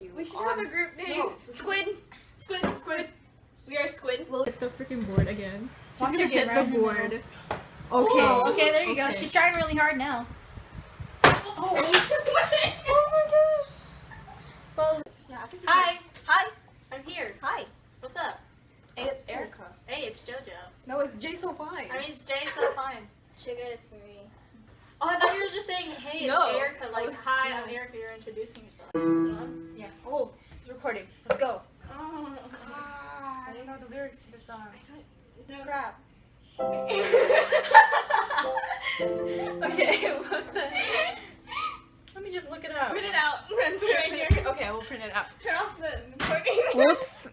We should have a group name. No. Squid. Squid. Squid. We are Squid. We'll hit the freaking board again. She's Watch gonna her get hit the right in the board. middle. Okay. Ooh, okay, there you go. Okay. She's trying really hard now. Oh, Oh my gosh. Well, yeah, I can see hi. Hi. I'm here. Hi. What's up? Hey, it's Erica. Hey, it's JoJo. No, it's Jay so fine. I mean, it's Jay, so fine. Sugar, it's Marie. Oh, I thought you were just saying, hey, it's No. Erica. Like, was- hi, no. I'm Erica. You're introducing yourself. Yeah. Oh, it's recording. Let's go. I didn't know the lyrics to the song. No crap. Okay, what the heck? Let me just look it up. Print it out and put it right here. Okay, we'll print it out. Turn off the recording. Whoops.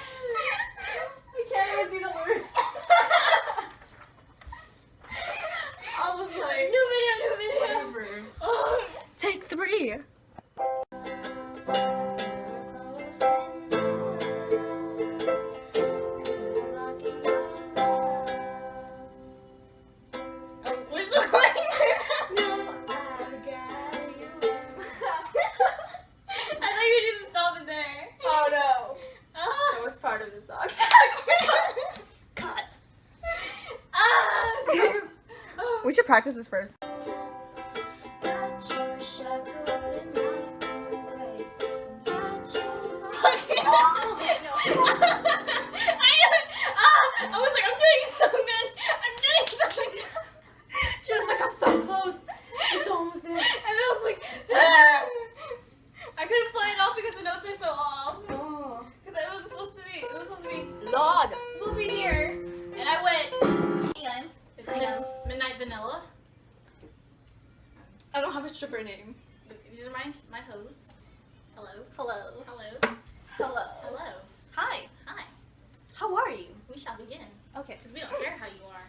I can't even see the lyrics. I was like, new video. Whatever. Oh. Take 3. Oh, where's the line? I thought you were just stopping there. Oh no. Ah. That was part of the song. Cut. Ah. We should practice this first. I was like, I'm doing so good. I'm doing so good. She was like, I'm so close. It's almost there. And then I was like, ah. I couldn't play it off because the notes were so off. Oh. Because it was supposed to be, Lord. It was supposed to be here. And I went, It's Midnight Vanilla. I don't have a stripper name. These are my hoes. Hello. hello. Hello. Hello. Hello. Hi. Hi. How are you? We shall begin. Okay. Because we don't care how you are.